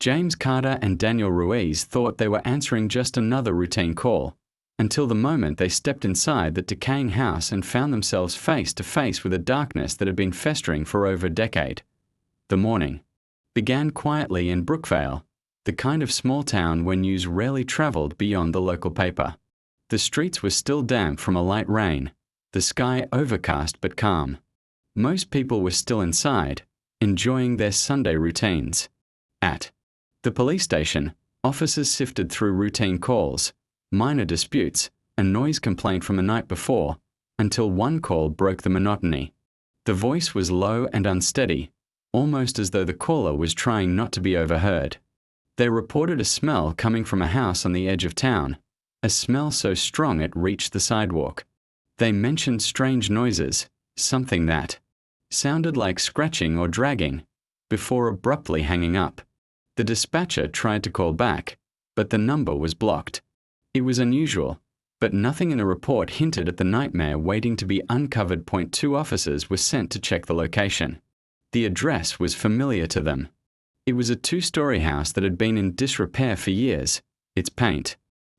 James Carter and Daniel Ruiz thought they were answering just another routine call, until the moment they stepped inside that decaying house and found themselves face to face with a darkness that had been festering for over a decade. The morning began quietly in Brookvale, the kind of small town where news rarely travelled beyond the local paper. The streets were still damp from a light rain, the sky overcast but calm. Most people were still inside, enjoying their Sunday routines. At the police station, officers sifted through routine calls, minor disputes, a noise complaint from the night before, until one call broke the monotony. The voice was low and unsteady, almost as though the caller was trying not to be overheard. They reported a smell coming from a house on the edge of town, a smell so strong it reached the sidewalk. They mentioned strange noises, something that sounded like scratching or dragging, before abruptly hanging up. The dispatcher tried to call back, but the number was blocked. It was unusual, but nothing in the report hinted at the nightmare waiting to be uncovered. Two officers were sent to check the location. The address was familiar to them. It was a two-story house that had been in disrepair for years, its paint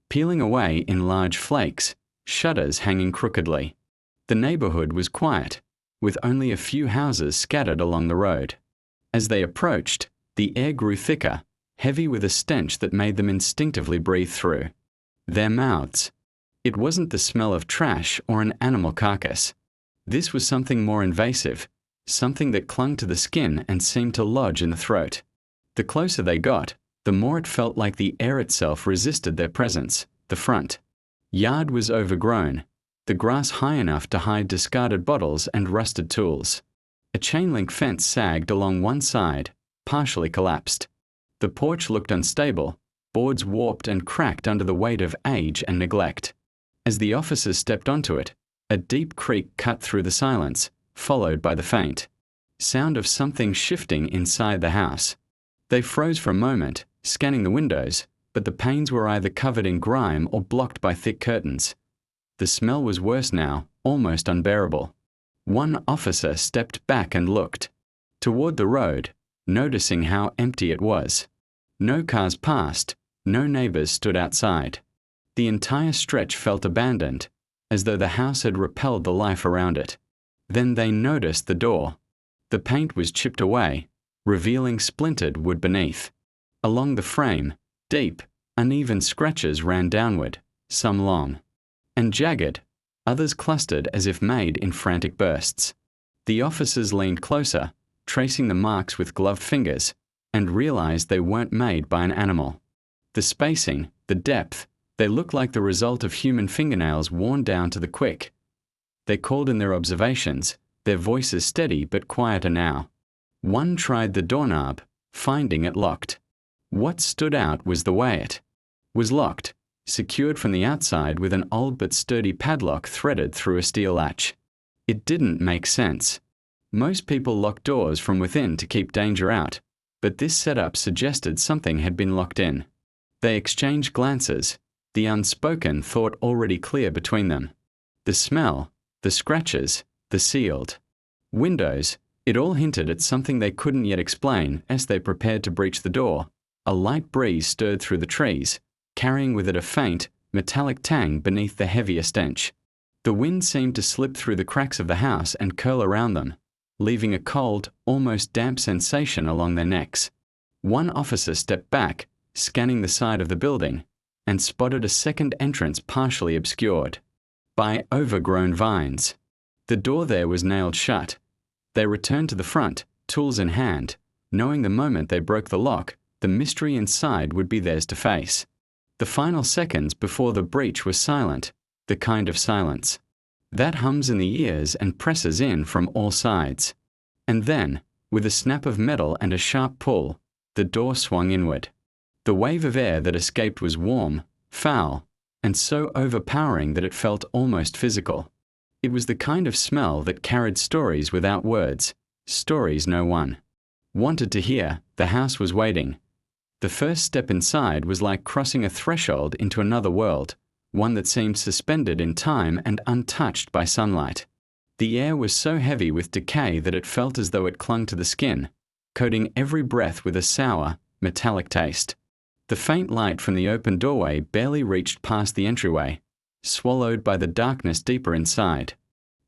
peeling away in large flakes, shutters hanging crookedly. The neighborhood was quiet, with only a few houses scattered along the road. As they approached, the air grew thicker, heavy with a stench that made them instinctively breathe through their mouths. It wasn't the smell of trash or an animal carcass. This was something more invasive, something that clung to the skin and seemed to lodge in the throat. The closer they got, the more it felt like the air itself resisted their presence. The front yard was overgrown, the grass high enough to hide discarded bottles and rusted tools. A chain-link fence sagged along one side, partially collapsed. The porch looked unstable, boards warped and cracked under the weight of age and neglect. As the officers stepped onto it, a deep creak cut through the silence, followed by the faint sound of something shifting inside the house. They froze for a moment, scanning the windows, but the panes were either covered in grime or blocked by thick curtains. The smell was worse now, almost unbearable. One officer stepped back and looked toward the road, noticing how empty it was. No cars passed, no neighbors stood outside. The entire stretch felt abandoned, as though the house had repelled the life around it. Then they noticed the door. The paint was chipped away, revealing splintered wood beneath. Along the frame, deep, uneven scratches ran downward, some long and jagged, others clustered as if made in frantic bursts. The officers leaned closer, tracing the marks with gloved fingers, and realized they weren't made by an animal. The spacing, the depth, they looked like the result of human fingernails worn down to the quick. They called in their observations, their voices steady but quieter now. One tried the doorknob, finding it locked. What stood out was the way it was locked, secured from the outside with an old but sturdy padlock threaded through a steel latch. It didn't make sense. Most people lock doors from within to keep danger out, but this setup suggested something had been locked in. They exchanged glances, the unspoken thought already clear between them. The smell, the scratches, the sealed windows, it all hinted at something they couldn't yet explain. As they prepared to breach the door, a light breeze stirred through the trees, carrying with it a faint, metallic tang beneath the heavier stench. The wind seemed to slip through the cracks of the house and curl around them, leaving a cold, almost damp sensation along their necks. One officer stepped back, scanning the side of the building, and spotted a second entrance partially obscured by overgrown vines. The door there was nailed shut. They returned to the front, tools in hand, knowing the moment they broke the lock, the mystery inside would be theirs to face. The final seconds before the breach were silent, the kind of silence that hums in the ears and presses in from all sides. And then, with a snap of metal and a sharp pull, the door swung inward. The wave of air that escaped was warm, foul, and so overpowering that it felt almost physical. It was the kind of smell that carried stories without words, stories no one wanted to hear. The house was waiting. The first step inside was like crossing a threshold into another world, one that seemed suspended in time and untouched by sunlight. The air was so heavy with decay that it felt as though it clung to the skin, coating every breath with a sour, metallic taste. The faint light from the open doorway barely reached past the entryway, swallowed by the darkness deeper inside.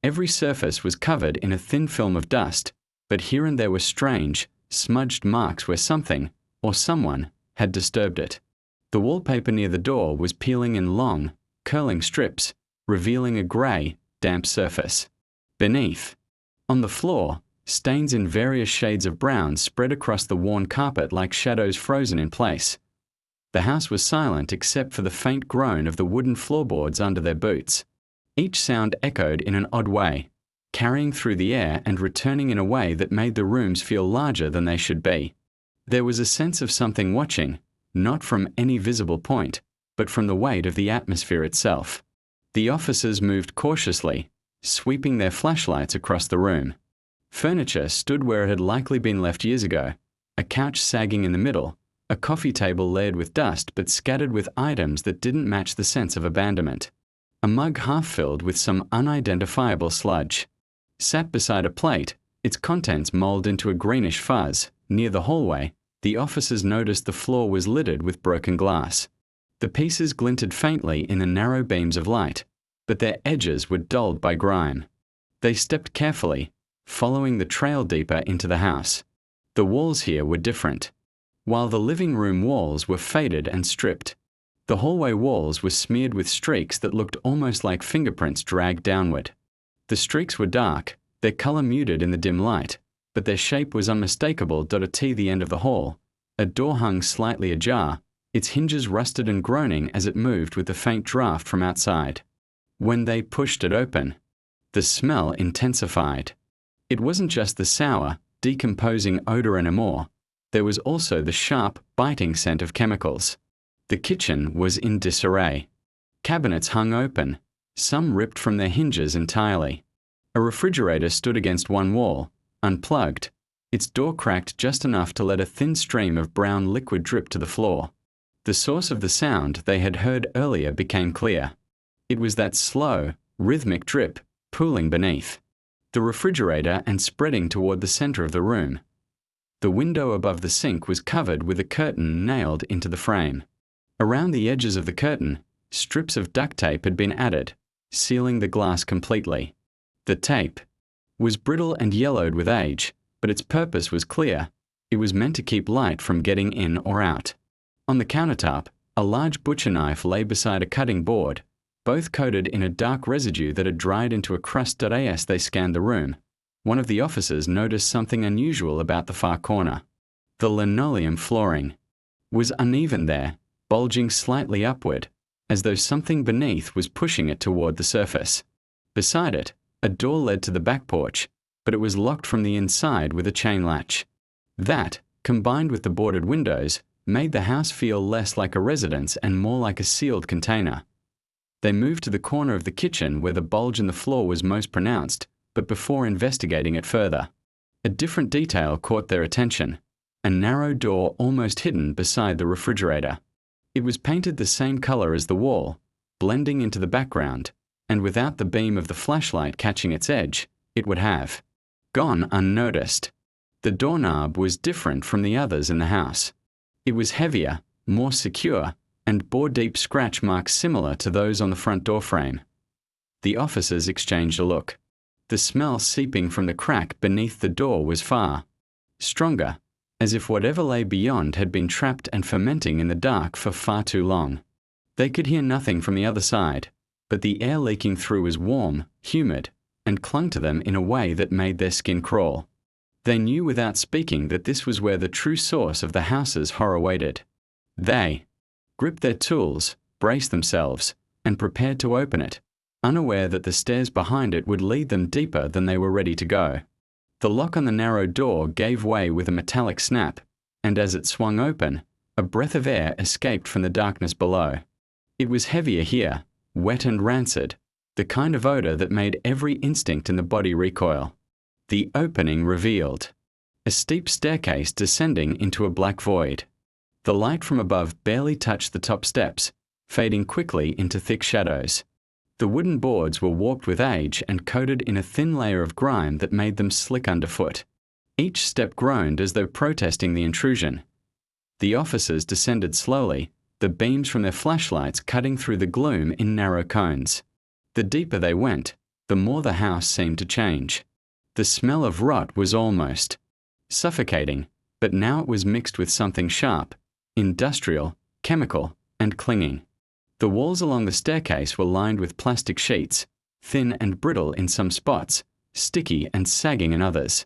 Every surface was covered in a thin film of dust, but here and there were strange, smudged marks where something, or someone, had disturbed it. The wallpaper near the door was peeling in long, curling strips, revealing a grey, damp surface. Beneath, on the floor, stains in various shades of brown spread across the worn carpet like shadows frozen in place. The house was silent except for the faint groan of the wooden floorboards under their boots. Each sound echoed in an odd way, carrying through the air and returning in a way that made the rooms feel larger than they should be. There was a sense of something watching, not from any visible point, but from the weight of the atmosphere itself. The officers moved cautiously, sweeping their flashlights across the room. Furniture stood where it had likely been left years ago, a couch sagging in the middle, a coffee table layered with dust but scattered with items that didn't match the sense of abandonment. A mug half-filled with some unidentifiable sludge. Sat beside a plate, its contents mold into a greenish fuzz. Near the hallway, the officers noticed the floor was littered with broken glass. The pieces glinted faintly in the narrow beams of light, but their edges were dulled by grime. They stepped carefully, following the trail deeper into the house. The walls here were different. While the living room walls were faded and stripped, the hallway walls were smeared with streaks that looked almost like fingerprints dragged downward. The streaks were dark, their color muted in the dim light, but their shape was unmistakable. At the end of the hall, a door hung slightly ajar, its hinges rusted and groaning as it moved with the faint draft from outside. When they pushed it open, the smell intensified. It wasn't just the sour, decomposing odor anymore. There was also the sharp, biting scent of chemicals. The kitchen was in disarray. Cabinets hung open, some ripped from their hinges entirely. A refrigerator stood against one wall, unplugged, its door cracked just enough to let a thin stream of brown liquid drip to the floor. The source of the sound they had heard earlier became clear. It was that slow, rhythmic drip, pooling beneath the refrigerator and spreading toward the center of the room. The window above the sink was covered with a curtain nailed into the frame. Around the edges of the curtain, strips of duct tape had been added, sealing the glass completely. The tape was brittle and yellowed with age, but its purpose was clear. It was meant to keep light from getting in or out. On the countertop, a large butcher knife lay beside a cutting board, both coated in a dark residue that had dried into a crust. As they scanned the room, one of the officers noticed something unusual about the far corner. The linoleum flooring was uneven there, bulging slightly upward, as though something beneath was pushing it toward the surface. Beside it, a door led to the back porch, but it was locked from the inside with a chain latch. That, combined with the boarded windows, made the house feel less like a residence and more like a sealed container. They moved to the corner of the kitchen where the bulge in the floor was most pronounced, but before investigating it further, a different detail caught their attention: a narrow door almost hidden beside the refrigerator. It was painted the same color as the wall, blending into the background, and without the beam of the flashlight catching its edge, it would have gone unnoticed. The doorknob was different from the others in the house. It was heavier, more secure, and bore deep scratch marks similar to those on the front door frame. The officers exchanged a look. The smell seeping from the crack beneath the door was far stronger, as if whatever lay beyond had been trapped and fermenting in the dark for far too long. They could hear nothing from the other side, but the air leaking through was warm, humid, and clung to them in a way that made their skin crawl. They knew without speaking that this was where the true source of the house's horror waited. They gripped their tools, braced themselves, and prepared to open it, unaware that the stairs behind it would lead them deeper than they were ready to go. The lock on the narrow door gave way with a metallic snap, and as it swung open, a breath of air escaped from the darkness below. It was heavier here, wet and rancid, the kind of odor that made every instinct in the body recoil. The opening revealed a steep staircase descending into a black void. The light from above barely touched the top steps, fading quickly into thick shadows. The wooden boards were warped with age and coated in a thin layer of grime that made them slick underfoot. Each step groaned as though protesting the intrusion. The officers descended slowly, the beams from their flashlights cutting through the gloom in narrow cones. The deeper they went, the more the house seemed to change. The smell of rot was almost suffocating, but now it was mixed with something sharp, industrial, chemical, and clinging. The walls along the staircase were lined with plastic sheets, thin and brittle in some spots, sticky and sagging in others.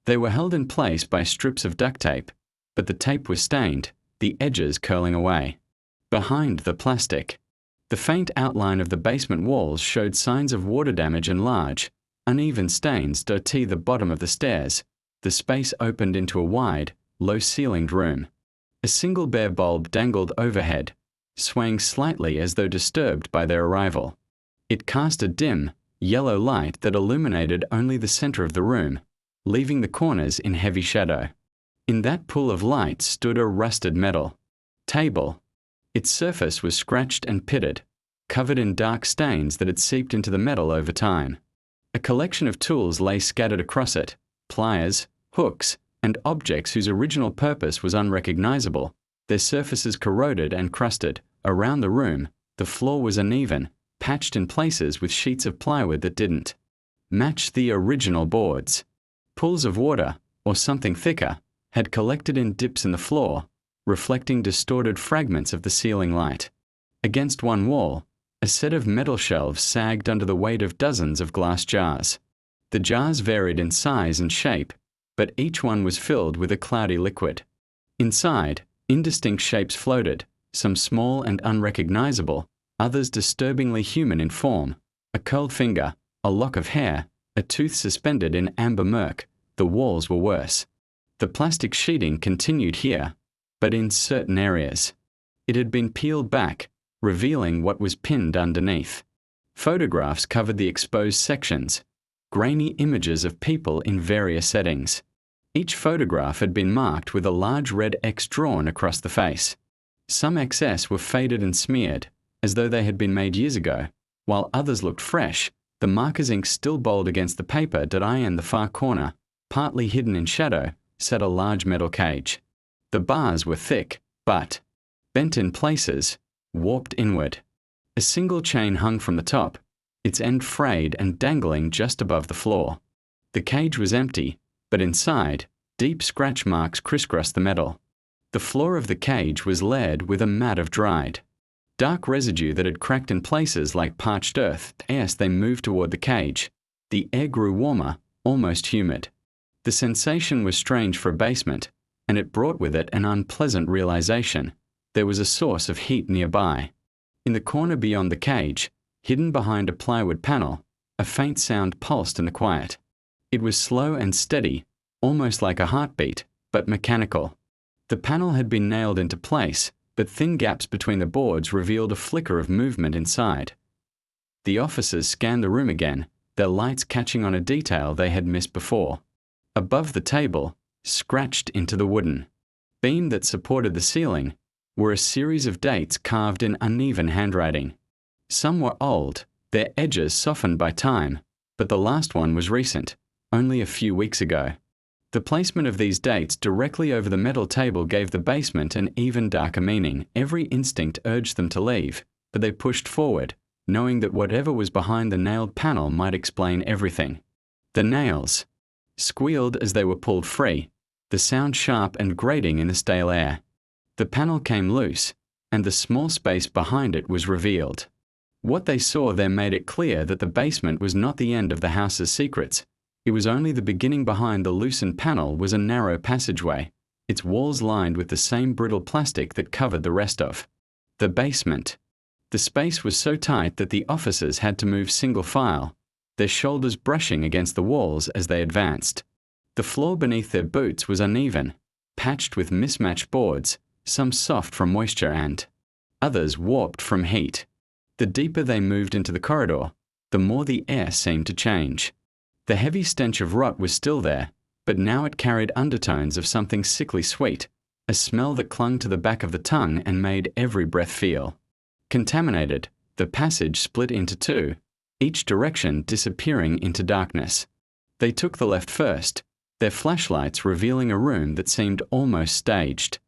They were held in place by strips of duct tape, but the tape was stained, the edges curling away. Behind the plastic, the faint outline of the basement walls showed signs of water damage and large, uneven stains dotted the bottom of the stairs. The space opened into a wide, low-ceilinged room. A single bare bulb dangled overhead, swaying slightly as though disturbed by their arrival. It cast a dim, yellow light that illuminated only the center of the room, leaving the corners in heavy shadow. In that pool of light stood a rusted metal table. Its surface was scratched and pitted, covered in dark stains that had seeped into the metal over time. A collection of tools lay scattered across it, pliers, hooks, and objects whose original purpose was unrecognizable, their surfaces corroded and crusted. Around the room, the floor was uneven, patched in places with sheets of plywood that didn't match the original boards. Pools of water, or something thicker, had collected in dips in the floor, reflecting distorted fragments of the ceiling light. Against one wall, a set of metal shelves sagged under the weight of dozens of glass jars. The jars varied in size and shape, but each one was filled with a cloudy liquid. Inside, indistinct shapes floated, some small and unrecognizable, others disturbingly human in form. A curled finger, a lock of hair, a tooth suspended in amber murk. The walls were worse. The plastic sheeting continued here, but in certain areas. It had been peeled back, revealing what was pinned underneath. Photographs covered the exposed sections, grainy images of people in various settings. Each photograph had been marked with a large red X drawn across the face. Some XS were faded and smeared, as though they had been made years ago, while others looked fresh. The marker's ink still bold against the paper that in the far corner, partly hidden in shadow, sat a large metal cage. The bars were thick, but bent in places, warped inward. A single chain hung from the top, its end frayed and dangling just above the floor. The cage was empty, but inside, deep scratch marks crisscrossed the metal. The floor of the cage was layered with a mat of dried, dark residue that had cracked in places like parched earth. As they moved toward the cage, the air grew warmer, almost humid. The sensation was strange for a basement, and it brought with it an unpleasant realization. There was a source of heat nearby. In the corner beyond the cage, hidden behind a plywood panel, a faint sound pulsed in the quiet. It was slow and steady, almost like a heartbeat, but mechanical. The panel had been nailed into place, but thin gaps between the boards revealed a flicker of movement inside. The officers scanned the room again, their lights catching on a detail they had missed before. Above the table, scratched into the wooden beam that supported the ceiling, were a series of dates carved in uneven handwriting. Some were old, their edges softened by time, but the last one was recent, only a few weeks ago. The placement of these dates directly over the metal table gave the basement an even darker meaning. Every instinct urged them to leave, but they pushed forward, knowing that whatever was behind the nailed panel might explain everything. The nails squealed as they were pulled free, the sound sharp and grating in the stale air. The panel came loose, and the small space behind it was revealed. What they saw there made it clear that the basement was not the end of the house's secrets. It was only the beginning. Behind the loosened panel was a narrow passageway, its walls lined with the same brittle plastic that covered the rest of the basement. The space was so tight that the officers had to move single file, their shoulders brushing against the walls as they advanced. The floor beneath their boots was uneven, patched with mismatched boards, some soft from moisture and others warped from heat. The deeper they moved into the corridor, the more the air seemed to change. The heavy stench of rot was still there, but now it carried undertones of something sickly sweet, a smell that clung to the back of the tongue and made every breath feel contaminated. The passage split into two, each direction disappearing into darkness. They took the left first, their flashlights revealing a room that seemed almost staged.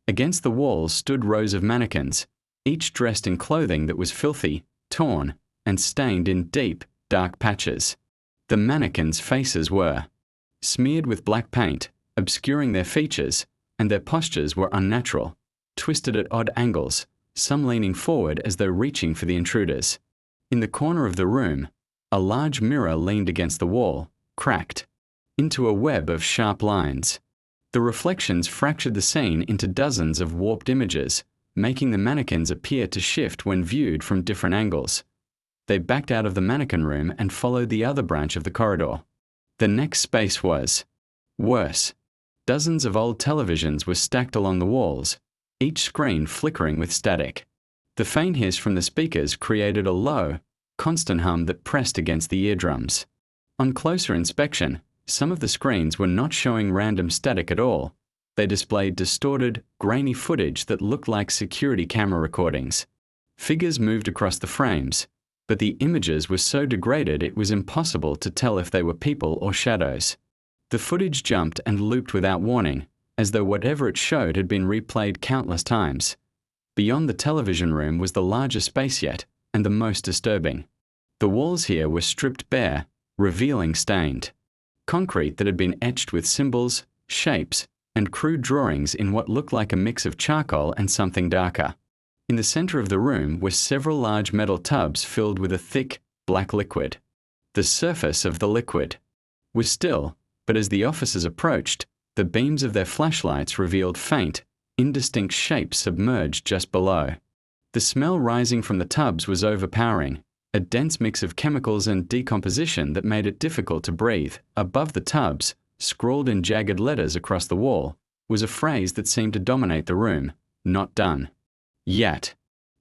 Against the walls stood rows of mannequins, each dressed in clothing that was filthy, torn, and stained in deep, dark patches. The mannequins' faces were smeared with black paint, obscuring their features, and their postures were unnatural, twisted at odd angles, some leaning forward as though reaching for the intruders. In the corner of the room, a large mirror leaned against the wall, cracked into a web of sharp lines. The reflections fractured the scene into dozens of warped images, making the mannequins appear to shift when viewed from different angles. They backed out of the mannequin room and followed the other branch of the corridor. The next space was worse. Dozens of old televisions were stacked along the walls, each screen flickering with static. The faint hiss from the speakers created a low, constant hum that pressed against the eardrums. On closer inspection, some of the screens were not showing random static at all. They displayed distorted, grainy footage that looked like security camera recordings. Figures moved across the frames, but the images were so degraded it was impossible to tell if they were people or shadows. The footage jumped and looped without warning, as though whatever it showed had been replayed countless times. Beyond the television room was the largest space yet, and the most disturbing. The walls here were stripped bare, revealing stained concrete that had been etched with symbols, shapes, and crude drawings in what looked like a mix of charcoal and something darker. In the center of the room were several large metal tubs filled with a thick, black liquid. The surface of the liquid was still, but as the officers approached, the beams of their flashlights revealed faint, indistinct shapes submerged just below. The smell rising from the tubs was overpowering, a dense mix of chemicals and decomposition that made it difficult to breathe. Above the tubs, scrawled in jagged letters across the wall, was a phrase that seemed to dominate the room: "Not done yet."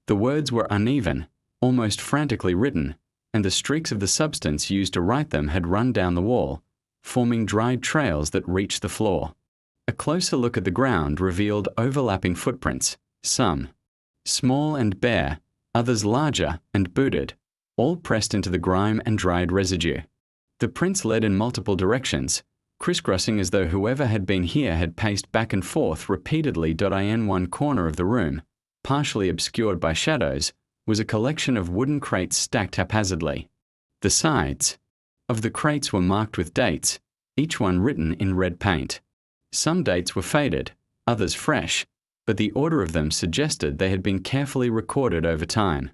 The words were uneven, almost frantically written, and the streaks of the substance used to write them had run down the wall, forming dried trails that reached the floor. A closer look at the ground revealed overlapping footprints, some small and bare, others larger and booted, all pressed into the grime and dried residue. The prints led in multiple directions, crisscrossing as though whoever had been here had paced back and forth repeatedly. In one corner of the room, partially obscured by shadows, was a collection of wooden crates stacked haphazardly. The sides of the crates were marked with dates, each one written in red paint. Some dates were faded, others fresh, but the order of them suggested they had been carefully recorded over time.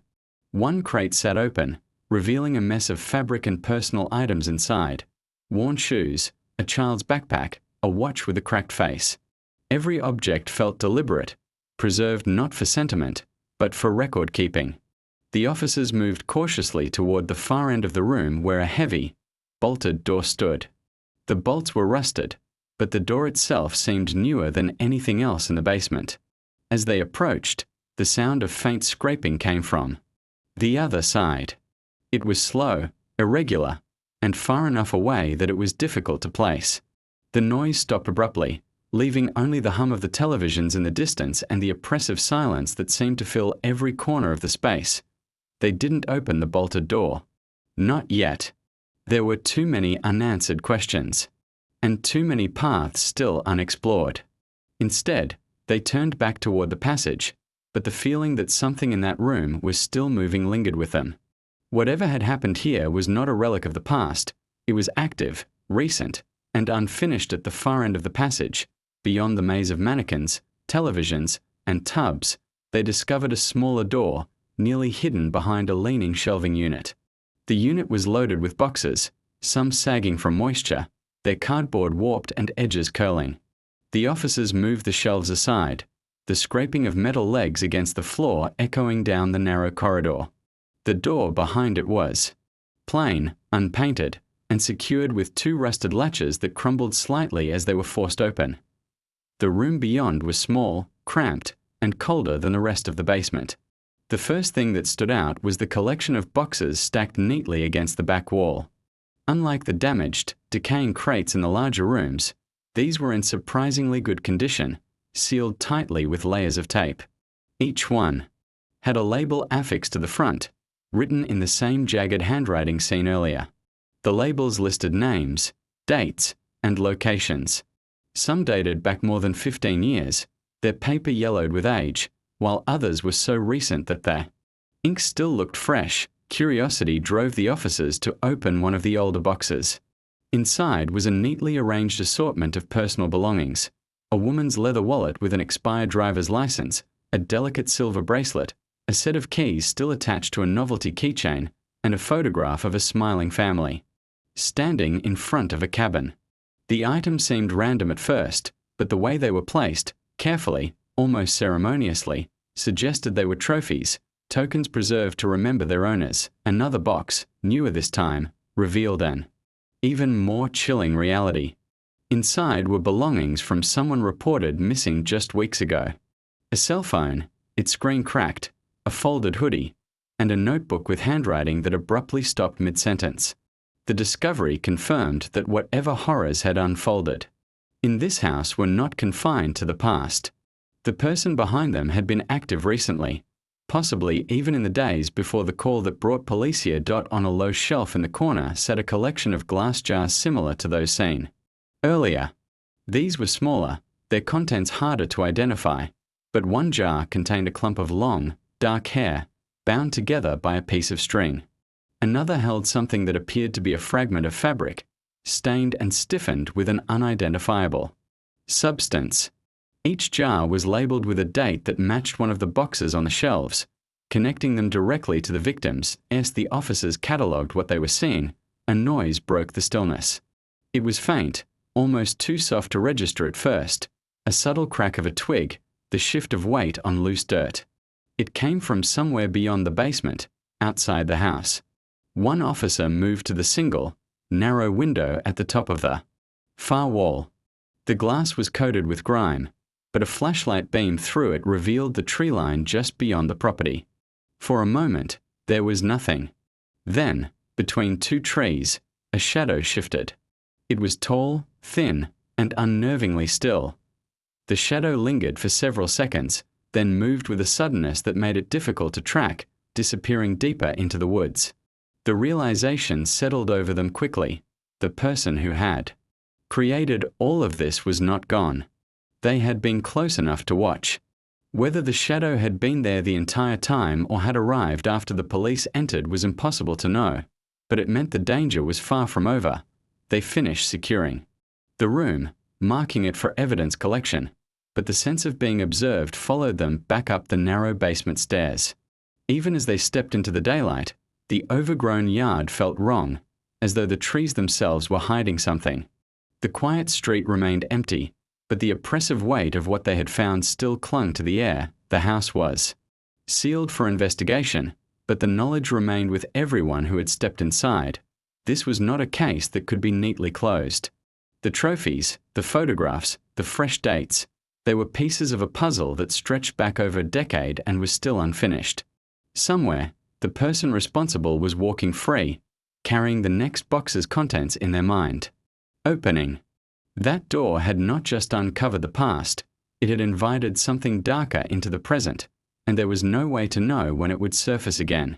One crate sat open, revealing a mess of fabric and personal items inside: worn shoes, a child's backpack, a watch with a cracked face. Every object felt deliberate, preserved not for sentiment, but for record-keeping. The officers moved cautiously toward the far end of the room where a heavy, bolted door stood. The bolts were rusted, but the door itself seemed newer than anything else in the basement. As they approached, the sound of faint scraping came from the other side. It was slow, irregular, and far enough away that it was difficult to place. The noise stopped abruptly, leaving only the hum of the televisions in the distance and the oppressive silence that seemed to fill every corner of the space. They didn't open the bolted door. Not yet. There were too many unanswered questions, and too many paths still unexplored. Instead, they turned back toward the passage, but the feeling that something in that room was still moving lingered with them. Whatever had happened here was not a relic of the past. It was active, recent, and unfinished. At the far end of the passage, beyond the maze of mannequins, televisions, and tubs, they discovered a smaller door, nearly hidden behind a leaning shelving unit. The unit was loaded with boxes, some sagging from moisture, their cardboard warped and edges curling. The officers moved the shelves aside, the scraping of metal legs against the floor echoing down the narrow corridor. The door behind it was plain, unpainted, and secured with two rusted latches that crumbled slightly as they were forced open. The room beyond was small, cramped, and colder than the rest of the basement. The first thing that stood out was the collection of boxes stacked neatly against the back wall. Unlike the damaged, decaying crates in the larger rooms, these were in surprisingly good condition, sealed tightly with layers of tape. Each one had a label affixed to the front, written in the same jagged handwriting seen earlier. The labels listed names, dates, and locations. Some dated back more than 15 years, their paper yellowed with age, while others were so recent that their ink still looked fresh. Curiosity drove the officers to open one of the older boxes. Inside was a neatly arranged assortment of personal belongings: a woman's leather wallet with an expired driver's license, a delicate silver bracelet, a set of keys still attached to a novelty keychain, and a photograph of a smiling family standing in front of a cabin. The items seemed random at first, but the way they were placed, carefully, almost ceremoniously, suggested they were trophies, tokens preserved to remember their owners. Another box, newer this time, revealed an even more chilling reality. Inside were belongings from someone reported missing just weeks ago. A cell phone, its screen cracked, a folded hoodie, and a notebook with handwriting that abruptly stopped mid-sentence. The discovery confirmed that whatever horrors had unfolded in this house were not confined to the past. The person behind them had been active recently, possibly even in the days before the call that brought police here. On a low shelf in the corner sat a collection of glass jars similar to those seen earlier. These were smaller, their contents harder to identify, but one jar contained a clump of long, dark hair, bound together by a piece of string. Another held something that appeared to be a fragment of fabric, stained and stiffened with an unidentifiable substance. Each jar was labeled with a date that matched one of the boxes on the shelves, connecting them directly to the victims. As the officers catalogued what they were seeing, a noise broke the stillness. It was faint, almost too soft to register at first, a subtle crack of a twig, the shift of weight on loose dirt. It came from somewhere beyond the basement, outside the house. One officer moved to the single, narrow window at the top of the far wall. The glass was coated with grime, but a flashlight beam through it revealed the tree line just beyond the property. For a moment, there was nothing. Then, between two trees, a shadow shifted. It was tall, thin, and unnervingly still. The shadow lingered for several seconds, then moved with a suddenness that made it difficult to track, disappearing deeper into the woods. The realization settled over them quickly. The person who had created all of this was not gone. They had been close enough to watch. Whether the shadow had been there the entire time or had arrived after the police entered was impossible to know, but it meant the danger was far from over. They finished securing the room, marking it for evidence collection, but the sense of being observed followed them back up the narrow basement stairs. Even as they stepped into the daylight, the overgrown yard felt wrong, as though the trees themselves were hiding something. The quiet street remained empty, but the oppressive weight of what they had found still clung to the air. The house was sealed for investigation, but the knowledge remained with everyone who had stepped inside. This was not a case that could be neatly closed. The trophies, the photographs, the fresh dates, they were pieces of a puzzle that stretched back over a decade and was still unfinished. Somewhere, the person responsible was walking free, carrying the next box's contents in their mind. Opening. That door had not just uncovered the past, it had invited something darker into the present, and there was no way to know when it would surface again.